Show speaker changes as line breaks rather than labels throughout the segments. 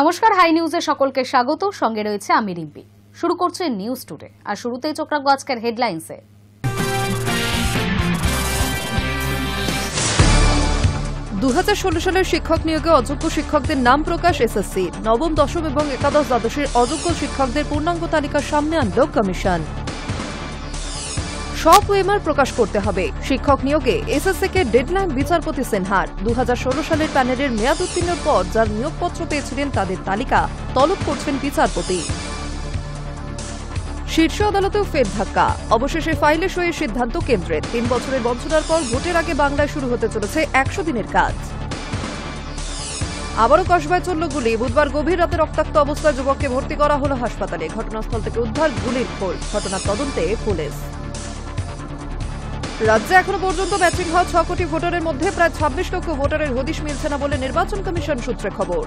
নমস্কার, হাই নিউজে সকলকে স্বাগত। সঙ্গে রয়েছে আমি রিম্পি। শুরু করছে নিউজ টুডে, আর শুরুতেই চোখ রাখবো আজকের হেডলাইন্সে।
2016 সালের শিক্ষক নিয়োগে অযোগ্য শিক্ষকদের নাম প্রকাশ এসএসসি। নবম, দশম এবং একাদশ দ্বাদশের অযোগ্য শিক্ষকদের পূর্ণাঙ্গ তালিকা সামনে আনল কমিশন। সব ওএমআর প্রকাশ করতে হবে। শিক্ষক নিয়োগে এসএসসিকে ডেডলাইন বিচারপতি সিনহার। 2016 সালের প্যানেলের মেয়াদ উত্তীর্ণের পর যার নিয়োগপত্র পেয়েছিলেন তাদের তালিকা তলব করছেন বিচারপতি। শীর্ষ আদালতেও ফের ধাক্কা। অবশেষে ফাইলে সইয়ের সিদ্ধান্ত কেন্দ্রের। 3 বছরের বঞ্চনার পর ভোটের আগে বাংলায় শুরু হতে চলেছে 100 দিনের কাজ। আবারও কসবায় চলল গুলি। বুধবার গভীর রাতে রক্তাক্ত অবস্থায় যুবককে ভর্তি করা হলো হাসপাতালে। ঘটনাস্থল থেকে উদ্ধার গুলির খোল। ঘটনার তদন্তে পুলিশ। রাজ্যে এখনো পর্যন্ত ম্যাচিং হওয়া 6 কোটি ভোটারের মধ্যে প্রায় 26 লক্ষ ভোটারের হদিশ মিলছে না বলে নির্বাচন কমিশন সূত্রে খবর।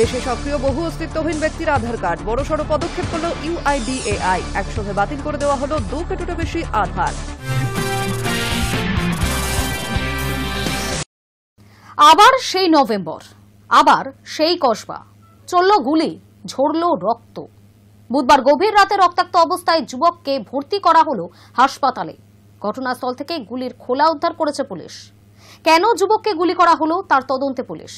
দেশে সক্রিয় বহু অস্তিত্বহীন ব্যক্তির আধার কার্ড। বড়সড় পদক্ষেপ করল ইউআইডিএআই। একসঙ্গে বাতিল করে দেওয়া হলো 2 কোটিরও বেশি আধার।
আবার সেই নভেম্বর, আবার সেই কসবা। চলল গুলি, ঝরল রক্ত। বুধবার গভীর রাতে রক্তাক্ত অবস্থায় যুবককে ভর্তি করা হলো হাসপাতালে। ঘটনাস্থল থেকে গুলির খোলা উদ্ধার করেছে পুলিশ। কেন যুবককে গুলি করা হলো তার তদন্তে পুলিশ।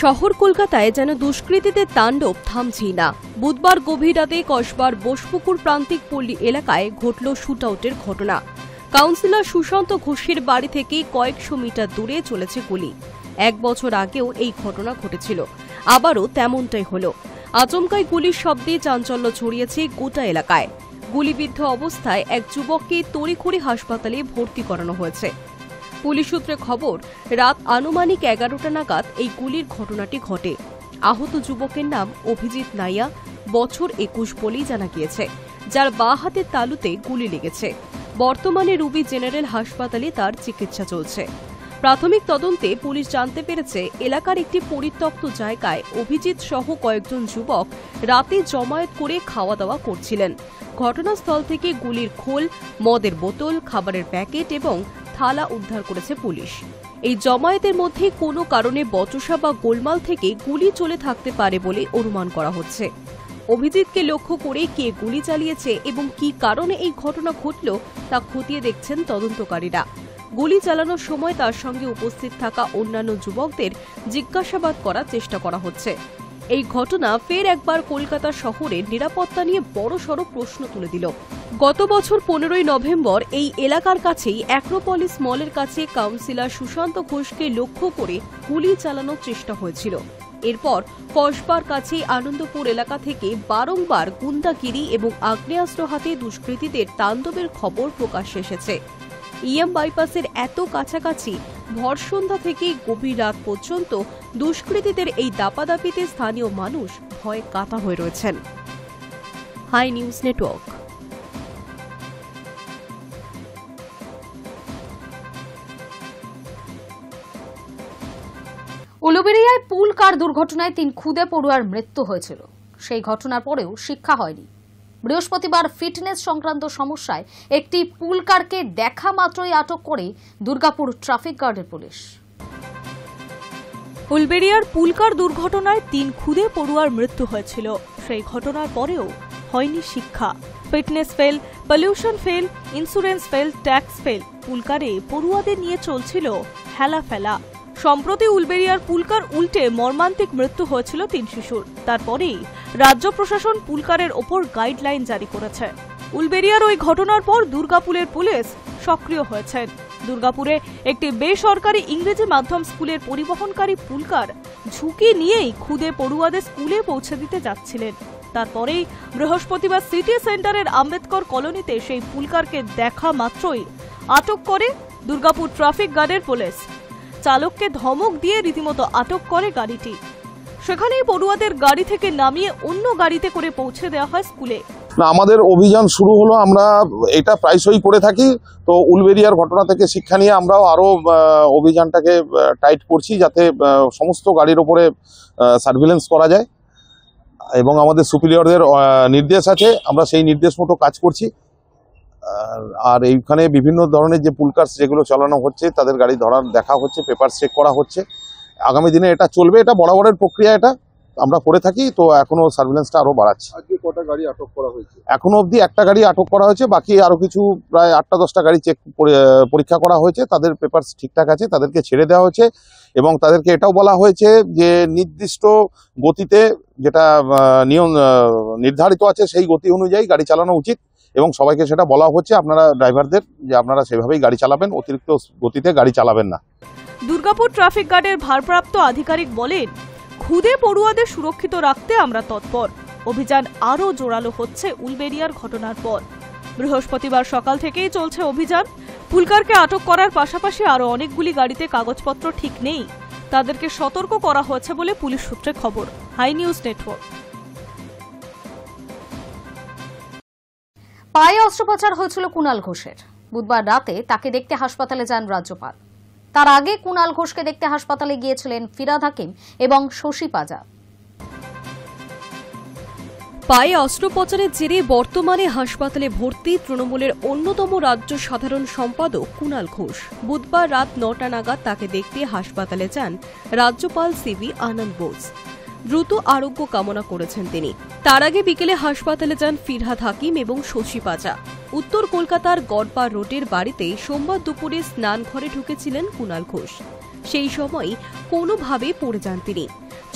শহর কলকাতায় যেন দুষ্কৃতীদের তাণ্ডব থামছেই না। বুধবার গভীর রাতে কসবার বোসপুকুর প্রান্তিক পল্লী এলাকায় ঘটল শুটআউটের ঘটনা। কাউন্সিলর সুশান্ত ঘোষের বাড়ি থেকে কয়েকশো মিটার দূরে চলেছে গুলি। 1 বছর আগেও এই ঘটনা ঘটেছিল, আবারও তেমনটাই হল। আচমকাই গুলির শব্দে চাঞ্চল্য ছড়িয়েছে গোটা এলাকায়। গুলিবিদ্ধ অবস্থায় এক যুবককে তড়িঘড়ি হাসপাতালে ভর্তি করানো হয়েছে। পুলিশ সূত্রে খবর, রাত আনুমানিক 11টা নাগাদ এই গুলির ঘটনাটি ঘটে। আহত যুবকের নাম অভিজিৎ নাইয়া, বছর 21 বলেই জানা গিয়েছে, যার বাঁ হাতের তালুতে গুলি লেগেছে। বর্তমানে রুবি জেনারেল হাসপাতালে তার চিকিৎসা চলছে। প্রাথমিক তদন্তে পুলিশ জানতে পেরেছে, এলাকার একটি পরিত্যক্ত জায়গায় অভিজিৎ সহ কয়েকজন যুবক রাতে জমায়েত করে খাওয়া দাওয়া করছিলেন। ঘটনাস্থল থেকে গুলির খোল, মদের বোতল, খাবারের প্যাকেট এবং থালা উদ্ধার করেছে পুলিশ। এই জমায়েতের মধ্যে কোনো কারণে বচসা বা গোলমাল থেকে গুলি চলে থাকতে পারে বলে অনুমান করা হচ্ছে। অভিজিৎকে লক্ষ্য করে কে গুলি চালিয়েছে এবং কী কারণে এই ঘটনা ঘটল তা খতিয়ে দেখছেন তদন্তকারীরা। গুলি চালানোর সময় তার সঙ্গে উপস্থিত থাকা অন্যান্য যুবকদের জিজ্ঞাসাবাদ করার চেষ্টা করা হচ্ছে। এই ঘটনা ফের একবার কলকাতা শহরের নিরাপত্তা নিয়ে বড়সড় প্রশ্ন তুলে দিল। গত বছর 15ই নভেম্বর এই এলাকার কাছেই অ্যাক্রোপলিস মলের কাছে কাউন্সিলর সুশান্ত ঘোষকে লক্ষ্য করে গুলি চালানোর চেষ্টা হয়েছিল। এরপর কসবার কাছে আনন্দপুর এলাকা থেকে বারংবার গুন্ডাগিরি এবং আগ্নেয়াস্ত্র হাতে দুষ্কৃতীদের তাণ্ডবের খবর প্রকাশ্যে এসেছে। ইএম বাইপাসের এত কাছাকাছি ভর সন্ধ্যা থেকে গভীর রাত পর্যন্ত দুষ্কৃতীদের এই দাপাদাপিতে স্থানীয় মানুষ ভয়ে কাঁটা হয়ে রয়েছেন। Hi news network.
উলুবেড়িয়ায় পুল কার দুর্ঘটনায় 3 খুদে পড়ুয়ার মৃত্যু হয়েছিল। সেই ঘটনার পরেও শিক্ষা হয়নি। বৃহস্পতিবার ফিটনেস সংক্রান্ত সমস্যায় একটি পুল কারকে দেখা মাত্রই আটক করে দুর্গাপুর ট্রাফিক গার্ডের পুলিশ।
উলবেড়িয়ার পুলকার দুর্ঘটনায় 3 খুদে পড়ুয়ার মৃত্যু হয়েছিল। সেই ঘটনার পরেও হয়নি শিক্ষা। Fitness fail, pollution fail, insurance fail, tax fail. পুলকারে পড়ুয়াদের নিয়ে চলছিল হেলাফেলা। সম্প্রতি উলবেড়িয়ার পুলকার উল্টে মর্মান্তিক মৃত্যু হয়েছিল 3 শিশুর। তারপরেই রাজ্য প্রশাসন পুলকারের ওপর গাইডলাইন জারি করেছে। উলবেড়িয়ার ওই ঘটনার পর দুর্গাপুরের পুলিশ সক্রিয় হয়েছেন। দুর্গাপুরে একটি বেসরকারি ইংরেজি মাধ্যম স্কুলের পরিবহনকারী পুলকার ঝুঁকি নিয়েই খুদে পড়ুয়াদের স্কুলে পৌঁছে দিতে যাচ্ছিলেন। তারপরেই বৃহস্পতিবার সিটি সেন্টারের আম্বেদকর কলোনিতে সেই পুলকারকে দেখা মাত্রই আটক করে দুর্গাপুর ট্রাফিক গার্ডের পুলিশ। চালককে ধমক দিয়ে রীতিমতো আটক করে গাড়িটি। সেখানেই পড়ুয়াদের গাড়ি থেকে নামিয়ে অন্য গাড়িতে করে পৌঁছে দেওয়া হয় স্কুলে।
আমাদের অভিযান শুরু হলো, আমরা এটা প্রায়শই করে থাকি। তো উলবেড়িয়ার ঘটনা থেকে শিক্ষা নিয়ে আমরাও আরো অভিযানটাকে টাইট করছি, যাতে সমস্ত গাড়ির ওপরে সার্ভিলেন্স করা যায় এবং আমাদের সুপিরিয়রদের নির্দেশ আছে, আমরা সেই নির্দেশ মতো কাজ করছি। আর এইখানে বিভিন্ন ধরনের যে পুল কার্স যেগুলো চালানো হচ্ছে তাদের গাড়ি ধরার দেখা হচ্ছে, পেপার চেক করা হচ্ছে আগামী দিনে এটা চলবে, এটা বরাবরের প্রক্রিয়া, এটা আমরা করে থাকি। তো এখনো সার্ভিলেন্সটা আরো বাড়াচ্ছি।
আজকে কটা গাড়ি আটক করা হয়েছে?
এখনো অবধি একটা গাড়ি আটক করা হয়েছে, বাকি আরো কিছু প্রায় 8টা-10টা গাড়ি পরীক্ষা করা হয়েছে, তাদের পেপারস ঠিকঠাক আছে, তাদেরকে ছেড়ে দেওয়া হয়েছে এবং তাদেরকে এটাও বলা হয়েছে যে নির্দিষ্ট গতিতে যেটা নিয়ম নির্ধারিত আছে সেই গতি অনুযায়ী গাড়ি চালানো উচিত এবং সবাইকে সেটা বলা হচ্ছে আপনারা ড্রাইভারদের যে আপনারা সেভাবেই গাড়ি চালাবেন, অতিরিক্ত গতিতে গাড়ি চালাবেন না।
দুর্গাপুর ট্রাফিক গার্ডের ভারপ্রাপ্ত আধিকারিক বলেন, খুদে পড়ুয়াদের সুরক্ষিত রাখতে আমরা তৎপর। অভিযান আরও জোরালো হচ্ছে উলবেড়িয়ার ঘটনার পর। বৃহস্পতিবার সকাল থেকেই চলছে অভিযান। পুলকারকে আটক করার পাশাপাশি আরও অনেকগুলি গাড়িতে কাগজপত্র ঠিক নেই, তাদেরকে সতর্ক করা হয়েছে বলে পুলিশ সূত্রে খবর। High news Network.
পায়ে অস্ত্রোপচার হয়েছিল কুণাল ঘোষের। বুধবার রাতে তাকে দেখতে হাসপাতালে যান রাজ্যপাল। তার আগে কুণাল ঘোষকে দেখতে হাসপাতালে গিয়েছিলেন ফিরহাদ হাকিম এবং শশী পাজা।
পায়ে অস্ত্রোপচারের জেরে বর্তমানে হাসপাতালে ভর্তি তৃণমূলের অন্যতম রাজ্য সাধারণ সম্পাদক কুণাল ঘোষ। বুধবার রাত 9টা নাগাদ তাকে দেখতে হাসপাতালে যান রাজ্যপাল সিভি আনন্দ বোস। দ্রুত আরোগ্য কামনা করেছেন তিনি। তার আগে বিকেলে হাসপাতালে যান ফিরহাদ হাকিম এবং শশী পাজা। উত্তর কলকাতার গড়পাড় রোডের বাড়িতে সোমবার দুপুরে স্নান ঘরে ঢুকেছিলেন কুণাল ঘোষ। সেই সময় কোনোভাবে পড়ে যান তিনি।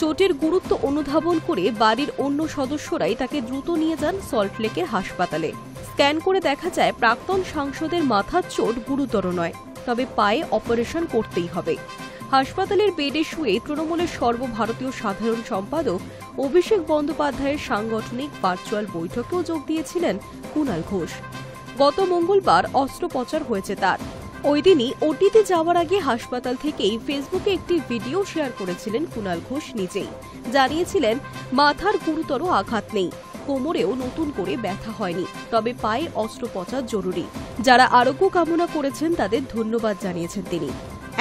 চোটের গুরুত্ব অনুধাবন করে বাড়ির অন্য সদস্যরাই তাকে দ্রুত নিয়ে যান সল্টলেকের হাসপাতালে। স্ক্যান করে দেখা যায় প্রাক্তন সাংসদের মাথার চোট গুরুতর নয়, তবে পায়ে অপারেশন করতেই হবে। হাসপাতালের বেডে শুয়ে তৃণমূলের সর্বভারতীয় সাধারণ সম্পাদক অভিষেক বন্দ্যোপাধ্যায়ের সাংগঠনিক ভার্চুয়াল বৈঠকেও যোগ দিয়েছিলেন কুণাল ঘোষ। গত মঙ্গলবার অস্ত্রোপচার হয়েছে তার। ওই দিনই ওটিতে যাওয়ার আগে হাসপাতাল থেকেই ফেসবুকে একটি ভিডিও শেয়ার করেছিলেন কুণাল ঘোষ নিজেই। জানিয়েছিলেন মাথার গুরুতর আঘাত নেই, কোমরেও নতুন করে ব্যথা হয়নি, তবে পায়ে অস্ত্রোপচার জরুরি। যারা আরোগ্য কামনা করেছেন তাদের ধন্যবাদ জানিয়েছেন তিনি।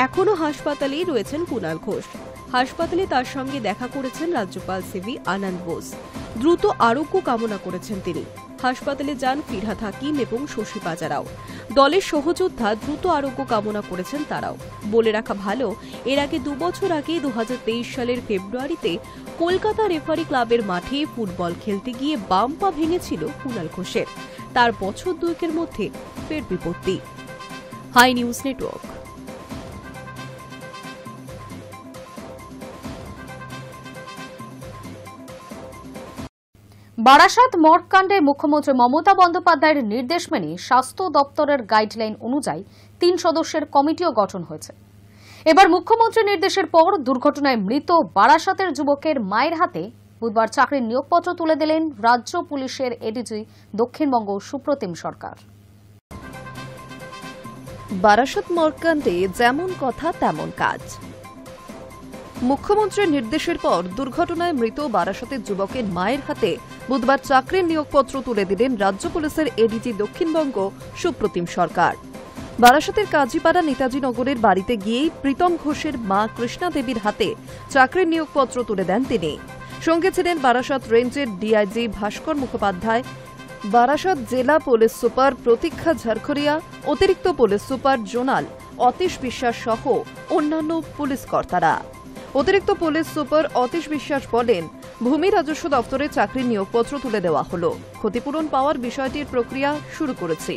এখনও হাসপাতালেই রয়েছেন কুণাল ঘোষ। হাসপাতালে তার সঙ্গে দেখা করেছেন রাজ্যপাল সিভি আনন্দ বোস। দ্রুত আরোগ্য কামনা করেছেন তিনি। হাসপাতালে যান ফিরহাদ হাকিম এবং শশী পাজারাও। দলের সহযোদ্ধা দ্রুত আরোগ্য কামনা করেছেন তারাও। বলে রাখা ভালো, এর আগে 2 বছর আগে 2023 সালের ফেব্রুয়ারিতে কলকাতা রেফারি ক্লাবের মাঠে ফুটবল খেলতে গিয়ে বাম পা ভেঙেছিল কুণাল ঘোষের। তার বছর 2 মধ্যে ফের বিপত্তি। Hi news network.
বারাসাত মর্গকাণ্ডে মুখ্যমন্ত্রী মমতা বন্দ্যোপাধ্যায়ের নির্দেশ মেনে স্বাস্থ্য দপ্তরের গাইডলাইন অনুযায়ী 3 সদস্যের কমিটিও গঠন হয়েছে। এবার মুখ্যমন্ত্রীর নির্দেশের পর দুর্ঘটনায় মৃত বারাসাতের যুবকের মায়ের হাতে বুধবার চাকরির নিয়োগপত্র তুলে দিলেন রাজ্য পুলিশের এডিজি দক্ষিণবঙ্গ সুপ্রতিম সরকার।
বারাসাত মর্গকাণ্ডে যেমন কথা তেমন কাজ। মুখ্যমন্ত্রীর নির্দেশের পর দুর্ঘটনায় মৃত বারাসাতের যুবকের মায়ের হাতে বুধবার চাকরির নিয়োগপত্র তুলে দিলেন রাজ্য পুলিশের এডিজি দক্ষিণবঙ্গ সুপ্রতিম সরকার। বারাসাতের কাজীপাড়া নেতাজি নগরের বাড়িতে গিয়েই প্রীতম ঘোষের মা কৃষ্ণা দেবীর হাতে চাকরির নিয়োগপত্র তুলে দেন তিনি। সঙ্গে ছিলেন বারাসাত রেঞ্জের ডিআইজি ভাস্কর মুখোপাধ্যায়, বারাসাত জেলা পুলিশ সুপার প্রতীক্ষা ঝাড়খড়িয়া, অতিরিক্ত পুলিশ সুপার জোনাল অতীশ বিশ্বাস সহ অন্যান্য পুলিশ কর্তারা। অতিরিক্ত পুলিশ সুপার অতীশ বিশ্বাস বলেন, ভূমি রাজস্ব দপ্তরে চাকরির নিয়োগপত্র তুলে দেওয়া হলো। ক্ষতিপূরণ পাওয়ার বিষয়টির প্রক্রিয়া শুরু করেছি।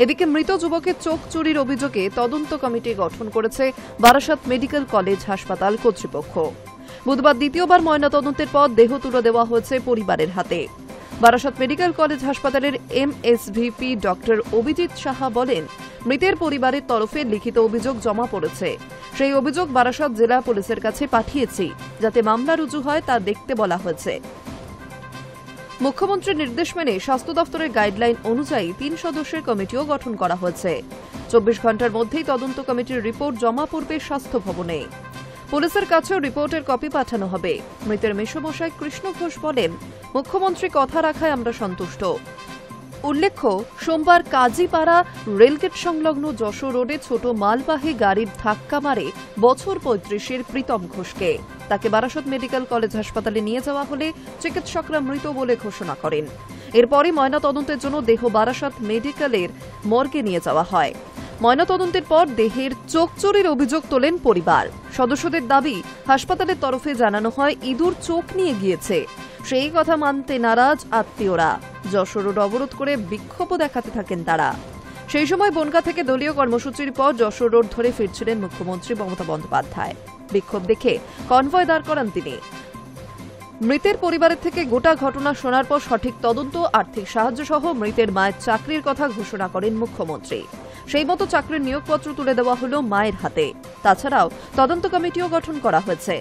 এদিকে মৃত যুবকের চোখ চুরির অভিযোগে তদন্ত কমিটি গঠন করেছে বারাসাত মেডিকেল কলেজ হাসপাতাল কর্তৃপক্ষ। বুধবার দ্বিতীয়বার ময়নাতদন্তের পর দেহ তুলে দেওয়া হয়েছে পরিবারের হাতে। বারাসাত মেডিকেল কলেজ হাসপাতালের এমএসভিপি ডক্টর অভিজিৎ সাহা বলেন, মৃতের পরিবারের তরফে লিখিত অভিযোগ জমা পড়েছে। সেই অভিযোগ বারাসাত জেলা পুলিশের কাছে পাঠিয়েছি, যাতে মামলা রুজু হয় তা দেখতে বলা হয়েছে। মুখ্যমন্ত্রীর নির্দেশ মেনে স্বাস্থ্য দপ্তরের গাইডলাইন অনুযায়ী 3 সদস্যের কমিটিও গঠন করা হয়েছে। 24 ঘন্টার মধ্যেই তদন্ত কমিটির রিপোর্ট জমা পড়বে স্বাস্থ্য ভবনে। পুলিশের কাছেও রিপোর্টের কপি পাঠানো হবে। মৃতের মেসোমশাই কৃষ্ণ ঘোষ বলেন, মুখ্যমন্ত্রী কথা রাখায় আমরা সন্তুষ্ট। উল্লেখ্য, সোমবার কাজীপাড়া রেলগেট সংলগ্ন যশোর রোডে ছোট মালবাহী গাড়ির ধাক্কা মারে বছর 35-এর প্রীতম ঘোষকে। তাকে বারাসাত মেডিকেল কলেজ হাসপাতালে নিয়ে যাওয়া হলে চিকিৎসকরা মৃত বলে ঘোষণা করেন। এরপরই ময়নাতদন্তের জন্য দেহ বারাসাত মেডিকেলের মর্গে নিয়ে যাওয়া হয়। ময়নাতদন্তের পর দেহের চোখ চুরির অভিযোগ তোলেন পরিবার। সদস্যদের দাবি, হাসপাতালের তরফে জানানো হয় ইঁদুর চোখ নিয়ে গিয়েছে। সেই কথা মানতে নারাজ আত্মীয়রা। যশোর রোড অবরোধ করে বিক্ষোভও দেখাতে থাকেন তারা। সেই সময় বনগাঁ থেকে দলীয় কর্মসূচির পর যশোর রোড ধরে ফিরছিলেন মুখ্যমন্ত্রী মমতা বন্দ্যোপাধ্যায়। বিক্ষোভ দেখে কনভয় দাঁড় করান তিনি। মৃতের পরিবারের থেকে গোটা ঘটনা শোনার পর সঠিক তদন্ত, আর্থিক সাহায্য সহ মৃতের মায়ের চাকরির কথা ঘোষণা করেন মুখ্যমন্ত্রী। সেই মতো চাকরির নিয়োগপত্র তুলে দেওয়া হলো মায়ের হাতে। তাছাড়াও তদন্ত কমিটিও গঠন করা হয়েছে।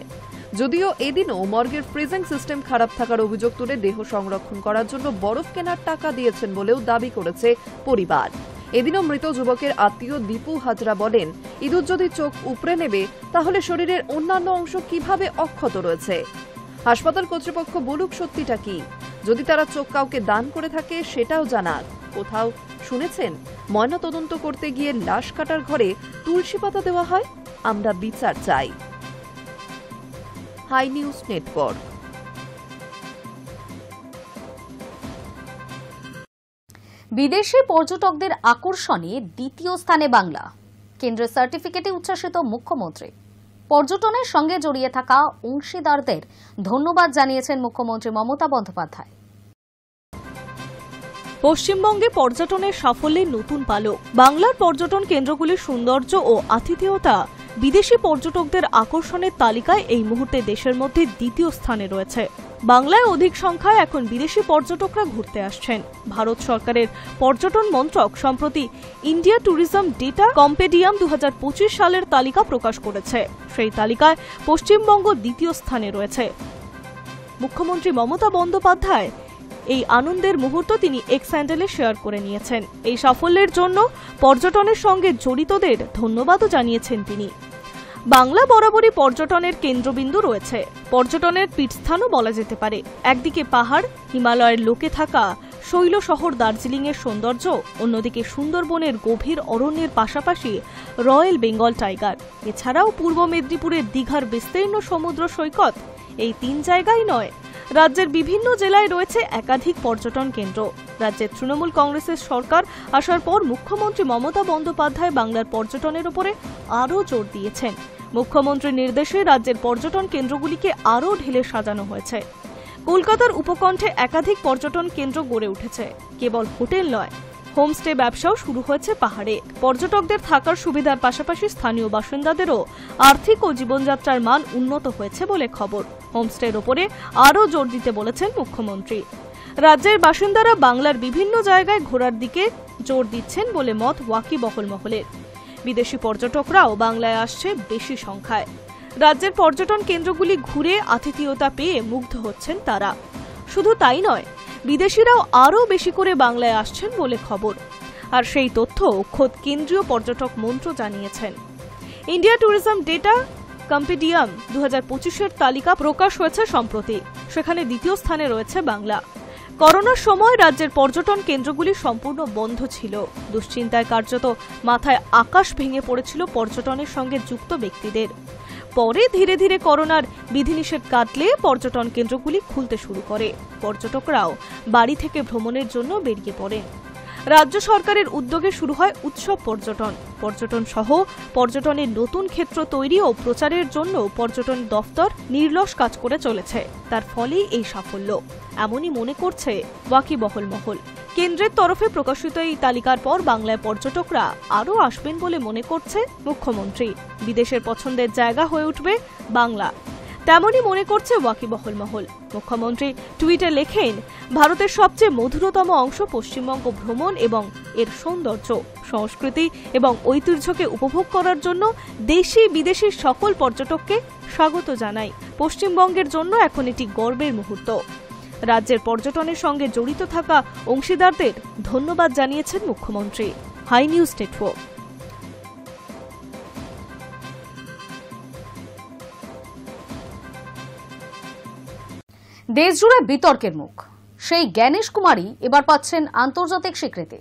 যদিও এদিনও মর্গের ফ্রিজিং সিস্টেম খারাপ থাকার অভিযোগ তুলে দেহ সংরক্ষণ করার জন্য বরফ কেনার টাকা দিয়েছেন বলেও দাবি করেছে পরিবার। এদিনও মৃত যুবকের আত্মীয় দীপু হাজরা বলেন, ইঁদুর যদি চোখ উপড়ে নেবে তাহলে শরীরের অন্যান্য অংশ কিভাবে অক্ষত রয়েছে। হাসপাতাল কর্তৃপক্ষ বলুক সত্যিটা কি। যদি তারা চোখ কাউকে দান করে থাকে সেটাও জানাক। কোথাও শুনেছেন ময়নাতদন্ত করতে গিয়ে লাশ কাটার ঘরে তুলসী পাতা দেওয়া হয়? আমরা বিচার চাই। High news Network.
বিদেশি পর্যটকদের আকর্ষণে দ্বিতীয় স্থানে বাংলা। কেন্দ্রের সার্টিফিকেটে উচ্ছ্বাসিত মুখ্যমন্ত্রী। পর্যটনের সঙ্গে জড়িয়ে থাকা অংশীদারদের ধন্যবাদ জানিয়েছেন মুখ্যমন্ত্রী মমতা বন্দ্যোপাধ্যায়।
পশ্চিমবঙ্গে পর্যটনের সাফল্যের নতুন পালক। বাংলার পর্যটন কেন্দ্রগুলির সৌন্দর্য ও আতিথেয়তা বিদেশি পর্যটকদের আকর্ষণের তালিকায় এই মুহূর্তে দেশের মধ্যে দ্বিতীয় স্থানে রয়েছে। বাংলায় অধিক সংখ্যায় এখন বিদেশি পর্যটকরা ঘুরতে আসছেন। ভারত সরকারের পর্যটন মন্ত্রক সম্প্রতি ইন্ডিয়া ট্যুরিজম ডেটা কম্পেডিয়াম 2025 সালের তালিকা প্রকাশ করেছে। সেই তালিকায় পশ্চিমবঙ্গ দ্বিতীয় স্থানে রয়েছে। মুখ্যমন্ত্রী মমতা বন্দ্যোপাধ্যায় এই আনন্দের মুহূর্ত তিনি এক্স হ্যান্ডেলে শেয়ার করে নিয়েছেন। এই সাফল্যের জন্য পর্যটনের সঙ্গে জড়িতদের ধন্যবাদও জানিয়েছেন তিনি। বাংলা বরাবরই পর্যটনের কেন্দ্রবিন্দু রয়েছে। পর্যটনের পীঠস্থানও বলা যেতে পারে। একদিকে পাহাড়, হিমালয়ের লোকে থাকা শৈল শহর দার্জিলিংয়ের সৌন্দর্য, অন্যদিকে সুন্দরবনের গভীর অরণ্যের পাশাপাশি রয়্যাল বেঙ্গল টাইগার। এছাড়াও পূর্ব মেদিনীপুরের দীঘার বিস্তীর্ণ সমুদ্র সৈকত। এই তিন জায়গায় নয়, রাজ্যের বিভিন্ন জেলায় রয়েছে একাধিক পর্যটন কেন্দ্র। রাজ্যের তৃণমূল কংগ্রেসের সরকার আসার পর মুখ্যমন্ত্রী মমতা বন্দ্যোপাধ্যায় বাংলার পর্যটনের উপরে আরও জোর দিয়েছেন। মুখ্যমন্ত্রীর নির্দেশে রাজ্যের পর্যটন কেন্দ্রগুলিকে আরও ঢেলে সাজানো হয়েছে। কলকাতার উপকণ্ঠে একাধিক পর্যটন কেন্দ্র গড়ে উঠেছে। কেবল হোটেল নয়, হোমস্টে ব্যবসাও শুরু হয়েছে পাহাড়ে। পর্যটকদের থাকার সুবিধার পাশাপাশি স্থানীয় বাসিন্দাদেরও আর্থিক ও জীবনযাত্রার মান উন্নত হয়েছে বলে খবর। হোমস্টের ওপরে আরও জোর দিতে বলেছেন মুখ্যমন্ত্রী। রাজ্যের বাসিন্দারা বাংলার বিভিন্ন জায়গায় ঘোরার দিকে জোর দিচ্ছেন বলে মত ওয়াকিবহল মহলের। বিদেশি পর্যটকরাও বাংলায় আসছে বেশি সংখ্যায়। রাজ্যের পর্যটন কেন্দ্রগুলি ঘুরে আতিথেয়তা পেয়ে মুগ্ধ হচ্ছেন তারা। শুধু তাই নয়, বিদেশিরাও আরও বেশি করে বাংলায় আসছেন বলে খবর। আর সেই তথ্য খোদ কেন্দ্রীয় পর্যটক মন্ত্র জানিয়েছেন। ইন্ডিয়া ট্যুরিজম ডেটা কম্পেডিয়াম 2025-এর তালিকা প্রকাশ হয়েছে সম্প্রতি। সেখানে দ্বিতীয় স্থানে রয়েছে বাংলা। করোনার সময় রাজ্যের পর্যটন কেন্দ্রগুলি সম্পূর্ণ বন্ধ ছিল। দুশ্চিন্তায় কার্যত মাথায় আকাশ ভেঙে পড়েছিল পর্যটনের সঙ্গে যুক্ত ব্যক্তিদের। পরে ধীরে ধীরে করোনার বিধিনিষেধ কাটলে পর্যটন কেন্দ্রগুলি খুলতে শুরু করে। পর্যটকরাও বাড়ি থেকে ভ্রমণের জন্য বেরিয়ে পড়েন। রাজ্য সরকারের উদ্যোগে শুরু হয় উৎসব পর্যটন। পর্যটন সহ পর্যটনের নতুন ক্ষেত্র তৈরি ও প্রচারের জন্য পর্যটন দফতর নির্লস কাজ করে চলেছে। তার ফলেই এই সাফল্য, এমনই মনে করছে ওয়াকিবহল মহল। কেন্দ্রের তরফে প্রকাশিত এই তালিকার পর বাংলায় পর্যটকরা আরও আসবেন বলে মনে করছে মুখ্যমন্ত্রী। বিদেশের পছন্দের জায়গা হয়ে উঠবে বাংলা, তেমনই মনে করছে ওয়াকিবহল মহল। মুখ্যমন্ত্রী টুইটে লেখেন, ভারতের সবচেয়ে মধুরতম অংশ পশ্চিমবঙ্গ ভ্রমণ এবং এর সৌন্দর্য, সংস্কৃতি এবং ঐতিহ্যকে উপভোগ করার জন্য দেশি বিদেশি সকল পর্যটককে স্বাগত জানাই। পশ্চিমবঙ্গের জন্য এখন এটি গর্বের মুহূর্ত। রাজ্যের পর্যটনের সঙ্গে জড়িত থাকা অংশীদারদের ধন্যবাদ জানিয়েছেন মুখ্যমন্ত্রী। High news Network.
দেশজুড়ে বিতর্কের মুখ। সেই জ্ঞানেশ কুমারী এবার পাচ্ছেন আন্তর্জাতিক স্বীকৃতি।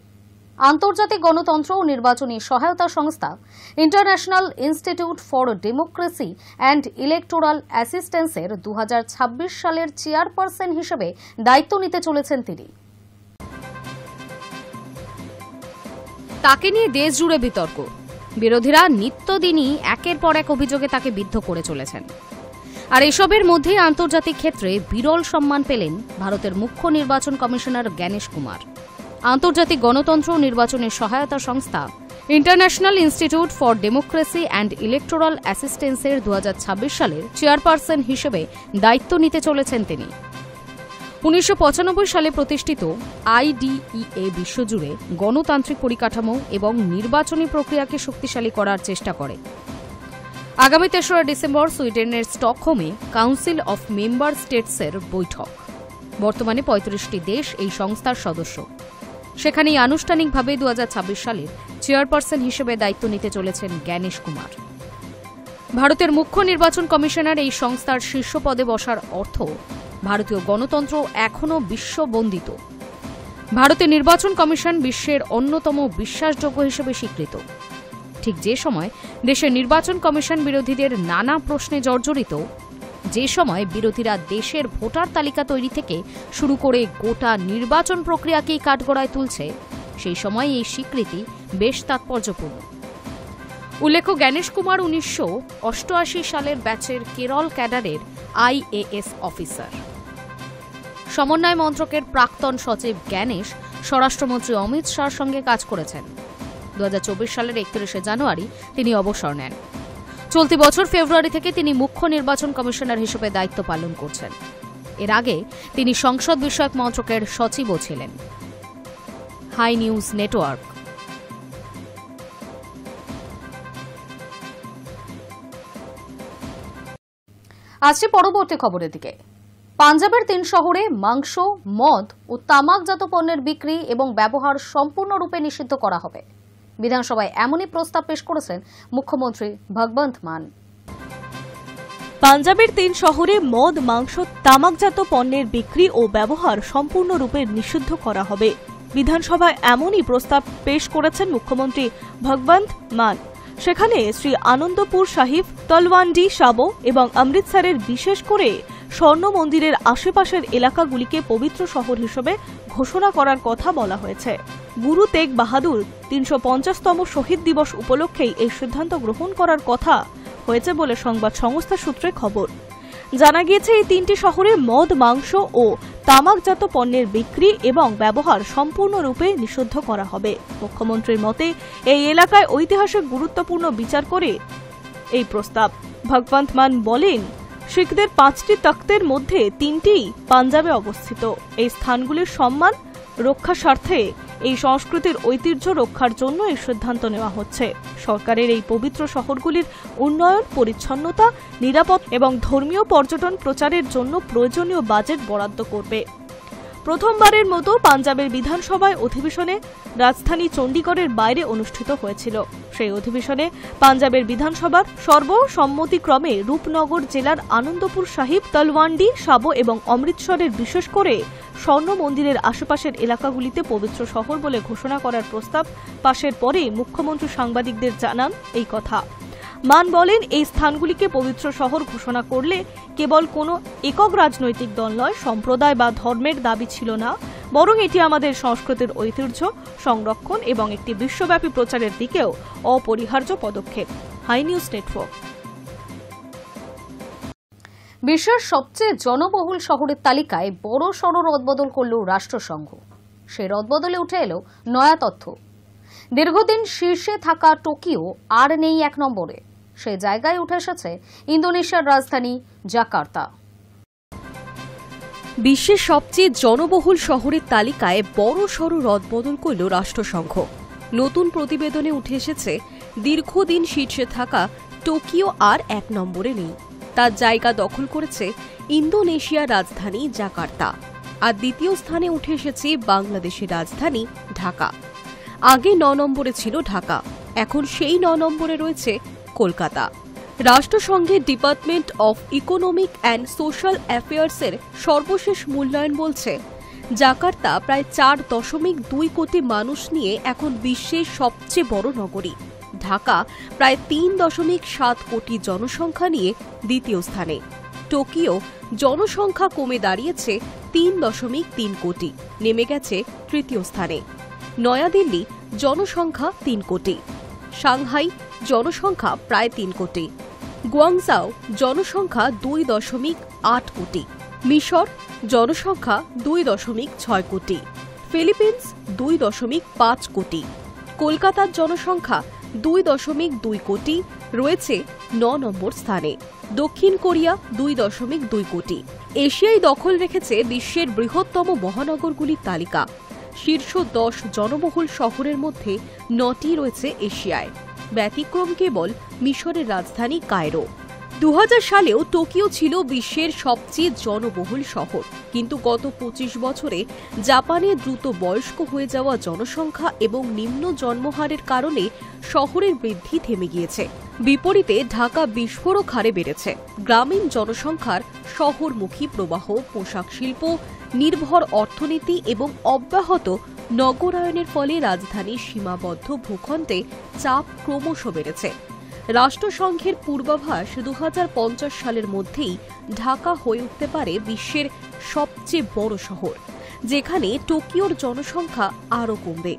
আন্তর্জাতিক গণতন্ত্র ও নির্বাচনী সহায়তা সংস্থা international institute for democracy and electoral অ্যাসিস্ট্যান্সের 2026 সালের চেয়ারপারসন হিসেবে দায়িত্ব নিতে চলেছেন তিনি। তাকে নিয়ে দেশ জুড়ে বিতর্ক। বিরোধীরা নিত্যদিনই একের পর এক অভিযোগে তাকে বিদ্ধ করে চলেছেন। আর এসবের মধ্যেই আন্তর্জাতিক ক্ষেত্রে বিরল সম্মান পেলেন ভারতের মুখ্য নির্বাচন কমিশনার জ্ঞানেশ কুমার। আন্তর্জাতিক গণতন্ত্র ও নির্বাচনের সহায়তা সংস্থা international institute for democracy and electoral অ্যাসিস্ট্যান্সের 2026 সালের চেয়ারপারসন হিসেবে দায়িত্ব নিতে চলেছেন তিনি। 1995 সালে প্রতিষ্ঠিত IDEA বিশ্বজুড়ে গণতান্ত্রিক পরিকাঠামো এবং নির্বাচনী প্রক্রিয়াকে শক্তিশালী করার চেষ্টা করে। আগামী 3রা ডিসেম্বর সুইডেনের স্টকহোমে কাউন্সিল অফ মেম্বার স্টেটসের বৈঠক। বর্তমানে 35টি দেশ এই সংস্থার সদস্য। সেখানেই আনুষ্ঠানিকভাবে 2026 সালের চেয়ারপারসন হিসেবে দায়িত্ব নিতে চলেছেন জ্ঞানেশ কুমার। ভারতের মুখ্য নির্বাচন কমিশনার এই সংস্থার শীর্ষ পদে বসার অর্থ ভারতীয় গণতন্ত্র এখনও বিশ্ববন্দিত। ভারতের নির্বাচন কমিশন বিশ্বের অন্যতম বিশ্বাসযোগ্য হিসেবে স্বীকৃত। ঠিক যে সময় দেশের নির্বাচন কমিশন বিরোধীদের নানা প্রশ্নে জর্জরিত, যে সময় বিরোধীরা দেশের ভোটার তালিকা তৈরি থেকে শুরু করে গোটা নির্বাচন প্রক্রিয়াকেই কাঠগড়ায় তুলছে, সেই সময় এই স্বীকৃতি বেশ তাৎপর্যপূর্ণ। উল্লেখ্য, জ্ঞানেশ কুমার 1988 সালের ব্যাচের কেরল ক্যাডারের IAS অফিসার। সমন্বয় মন্ত্রকের প্রাক্তন সচিব জ্ঞানেশ স্বরাষ্ট্রমন্ত্রী অমিত শাহর সঙ্গে কাজ করেছেন। 2024 সালের 31 জানুয়ারি তিনি অবসর নেন। চলতি বছর ফেব্রুয়ারি থেকে তিনি মুখ্য নির্বাচন কমিশনার হিসেবে দায়িত্ব পালন করছেন। এর আগে তিনি সংসদ বিষয়ক মন্ত্রকের সচিবও ছিলেন। High news Network. আসছে পরবর্তী খবরের দিকে। পাঞ্জাবের 3 শহরে মাংস, মদ ও তামাকজাত পণ্যের বিক্রি এবং ব্যবহার সম্পূর্ণরূপে নিষিদ্ধ করা হবে। বিধানসভায় এমনই প্রস্তাব পেশ করেছেন মুখ্যমন্ত্রী ভগবন্ত মান।
পাঞ্জাবের 3 শহরে মদ, মাংস, তামাকজাত পণ্যের বিক্রি ও ব্যবহার সম্পূর্ণরূপে নিষিদ্ধ করা হবে। বিধানসভায় এমনই প্রস্তাব পেশ করেছেন মুখ্যমন্ত্রী ভগবন্ত মান। সেখানে শ্রী আনন্দপুর সাহিব, তলওয়ান্ডি, সাবো এবং অমৃতসরের বিশেষ করে স্বর্ণ মন্দিরের আশেপাশের এলাকাগুলিকে পবিত্র শহর হিসেবে ঘোষণা করার কথা বলা হয়েছে। গুরু তেগ বাহাদুর 350তম শহীদ দিবস উপলক্ষেই এই সিদ্ধান্ত গ্রহণ করার কথা হয়েছে বলে সংবাদ সংস্থা সূত্রে খবর। জানা গিয়েছে, এই 3টি শহরে মদ, মাংস ও তামাকজাত পণ্যের বিক্রি এবং ব্যবহার সম্পূর্ণরূপে নিষিদ্ধ করা হবে। মুখ্যমন্ত্রীর মতে এই এলাকায় ঐতিহাসিক গুরুত্বপূর্ণ বিচার করে এই প্রস্তাব। ভগবন্ত মান বলেন, শিখদের 5টি তখ্তের মধ্যে 3টি পাঞ্জাবে অবস্থিত। এই স্থানগুলির সম্মান রক্ষার স্বার্থে এই সংস্কৃতির ঐতিহ্য রক্ষার জন্য এই সিদ্ধান্ত নেওয়া হচ্ছে। সরকারের এই পবিত্র শহরগুলির উন্নয়ন, পরিচ্ছন্নতা, নিরাপদ এবং ধর্মীয় পর্যটন প্রচারের জন্য প্রয়োজনীয় বাজেট বরাদ্দ করবে। প্রথমবারের মতো পাঞ্জাবের বিধানসভায় অধিবেশনে রাজধানী চণ্ডীগড়ের বাইরে অনুষ্ঠিত হয়েছিল। সেই অধিবেশনে পাঞ্জাবের বিধানসভার সর্বসম্মতিক্রমে রূপনগর জেলার আনন্দপুর সাহিব, তলওয়ান্ডি, সাবো এবং অমৃতসরের বিশেষ করে স্বর্ণ মন্দিরের আশেপাশের এলাকাগুলিতে পবিত্র শহর বলে ঘোষণা করার প্রস্তাব পাশের পরে মুখ্যমন্ত্রী সাংবাদিকদের জানান এই কথা। মান বলেন, এই স্থানগুলিকে পবিত্র শহর ঘোষণা করলে কেবল কোনো একক রাজনৈতিক দল নয়, সম্প্রদায় বা ধর্মের দাবি ছিল না, বরং এটি আমাদের সংস্কৃতির ঐতিহ্য সংরক্ষণ এবং একটি বিশ্বব্যাপী প্রচারের দিকেও অপরিহার্য পদক্ষেপ। High news Network.
বিশ্বের সবচেয়ে জনবহুল শহরের তালিকায় বড় সড় রদবদল করল রাষ্ট্রসংঘ। সেই রদবদলে উঠে এলো নয়া তথ্য। দীর্ঘদিন শীর্ষে থাকা টোকিও আর নেই 1 নম্বরে। সে জায়গায় উঠে এসেছে ইন্দোনেশিয়ার রাজধানী জাকার্তা।
বিশ্বের সবচেয়ে জনবহুল শহরের তালিকায় বড় সড় রদবদল করল রাষ্ট্রসংঘ। নতুন প্রতিবেদনে উঠে এসেছে, দীর্ঘদিন শীর্ষে থাকা টোকিও আর 1 নম্বরে নেই। তার জায়গা দখল করেছে ইন্দোনেশিয়ার রাজধানী জাকার্তা। আর দ্বিতীয় স্থানে উঠে এসেছে বাংলাদেশের রাজধানী ঢাকা। আগে 9 নম্বরে ছিল ঢাকা, এখন সেই 9 নম্বরে রয়েছে কলকাতা। রাষ্ট্রসংঘের department of economic and social অ্যাফেয়ার্সের সর্বশেষ মূল্যায়ন বলছে, জাকার্তা প্রায় 4.2 কোটি মানুষ নিয়ে এখন বিশ্বের সবচেয়ে বড় নগরী। ঢাকা প্রায় 3.7 কোটি জনসংখ্যা নিয়ে দ্বিতীয় স্থানে। টোকিও জনসংখ্যা কমে দাঁড়িয়েছে 3.3 কোটি, নেমে গেছে তৃতীয় স্থানে। নয়াদিল্লি জনসংখ্যা 3 কোটি, সাংহাই জনসংখ্যা প্রায় 3 কোটি, গুয়াংজাও জনসংখ্যা 2.8 কোটি, মিশর জনসংখ্যা 2.6 কোটি, ফিলিপিন্স 2.5 কোটি, কলকাতার জনসংখ্যা 2.2 কোটি, রয়েছে 9 নম্বর স্থানে। দক্ষিণ কোরিয়া 2.2 কোটি। এশিয়ায় দখল রেখেছে বিশ্বের বৃহত্তম মহানগরগুলির তালিকা। শীর্ষ 10 জনবহুল শহরের মধ্যে 9টি রয়েছে এশিয়ায়। ব্যতিক্রম কেবল মিশরের রাজধানী কায়রো। 2000 সালেও টোকিও ছিল বিশ্বের সবচেয়ে জনবহুল শহর, কিন্তু গত 25 বছরে জাপানে দ্রুত বয়স্ক হয়ে যাওয়া জনসংখ্যা এবং নিম্ন জন্মহারের কারণে শহরের বৃদ্ধি থেমে গিয়েছে। বিপরীতে ঢাকা বিস্ফোরক হারে বেড়েছে। গ্রামীণ জনসংখ্যার শহরমুখী প্রবাহ, পোশাক শিল্প নির্ভর অর্থনীতি এবং অব্যাহত নগরায়নের ফলে রাজধানীর সীমাবদ্ধ ভূখণ্ডে চাপ ক্রমশ বেড়েছে। রাষ্ট্রসংঘের পূর্বাভাস 2050 সালের মধ্যেই ঢাকা হয়ে উঠতে পারে বিশ্বের সবচেয়ে বড় শহর, যেখানে টোকিওর জনসংখ্যা আরও কমবে।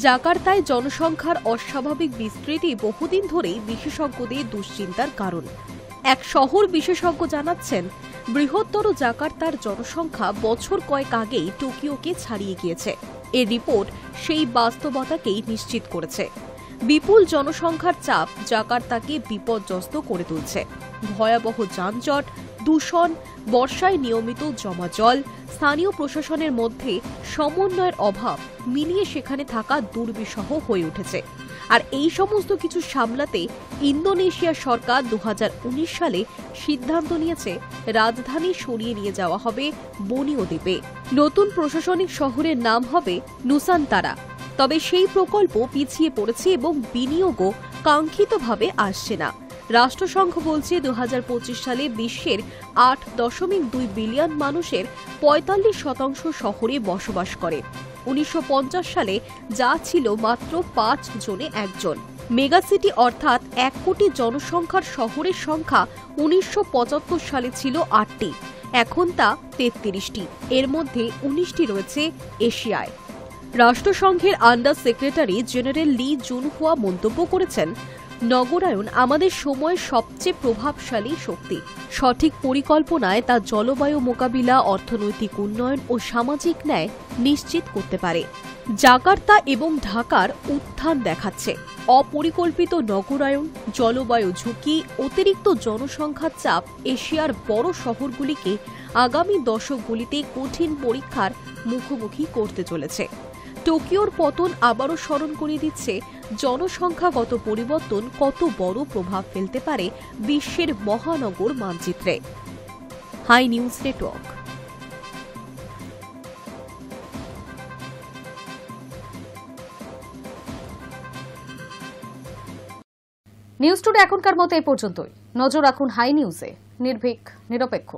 জাকার্তায় জনসংখ্যার অস্বাভাবিক বিস্তৃতি বহুদিন ধরেই বিশেষজ্ঞদের দুশ্চিন্তার কারণ। এক শহর বিশেষজ্ঞ জানাচ্ছেন, বৃহত্তর জাকার্তার জনসংখ্যা বছর কয়েক আগেই টোকিওকে ছাড়িয়ে গিয়েছে। এর রিপোর্ট সেই বাস্তবতাকেই নিশ্চিত করেছে। বিপুল জনসংখ্যার চাপ জাকার্তাকে বিপর্যস্ত করে তুলছে। ভয়াবহ যানজট, দূষণ, বর্ষায় নিয়মিত জমা জল, স্থানীয় প্রশাসনের মধ্যে সমন্বয়ের অভাব মিলিয়ে সেখানে থাকা দুর্বিষহ হয়ে উঠেছে। আর এই সমস্ত কিছু সামলাতে ইন্দোনেশিয়া সরকার 2019 সালে সিদ্ধান্ত নিয়েছে রাজধানী সরিয়ে নিয়ে যাওয়া হবে বোর্নিও দ্বীপে। নতুন প্রশাসনিক শহরের নাম হবে নুসান্তারা। তবে সেই প্রকল্প পিছিয়ে পড়েছে এবং বিনিয়োগও কাঙ্ক্ষিতভাবে আসছে না। রাষ্ট্রসংঘ বলছে 2025 সালে বিশ্বের 8.2 বিলিয়ন মানুষের 45% শহরে বসবাস করে। 1950 সালে যা ছিল মাত্র 5 জনে 1 জন। মেগাসিটি অর্থাৎ 1 কোটি জনসংখ্যার শহরের সংখ্যা 1975 সালে ছিল 8টি, এখন তা 33টি। এর মধ্যে 19টি রয়েছে এশিয়ায়। রাষ্ট্রসংঘের আন্ডার সেক্রেটারি জেনারেল লি জুনহুয়া মন্তব্য করেছেন, নগরায়ন আমাদের সময়ের সবচেয়ে প্রভাবশালী শক্তি। সঠিক পরিকল্পনায় তা জলবায়ু মোকাবিলা, অর্থনৈতিক উন্নয়ন ও সামাজিক ন্যায় নিশ্চিত করতে পারে। জাকার্তা এবং ঢাকার উত্থান দেখাচ্ছে অপরিকল্পিত নগরায়ন, জলবায়ু ঝুঁকি, অতিরিক্ত জনসংখ্যার চাপ এশিয়ার বড় শহরগুলিকে আগামী দশকগুলিতে কঠিন পরীক্ষার মুখোমুখি করতে চলেছে। টোকিওর পতন আবারও স্মরণ করিয়ে দিচ্ছে জনসংখ্যাগত পরিবর্তন কত বড় প্রভাব ফেলতে পারে বিশ্বের মহানগর মানচিত্রে। High news Network.
News Today এখনকার মতো এই পর্যন্তই। নজর রাখুন হাই নিউজে, নির্ভীক, নিরপেক্ষ।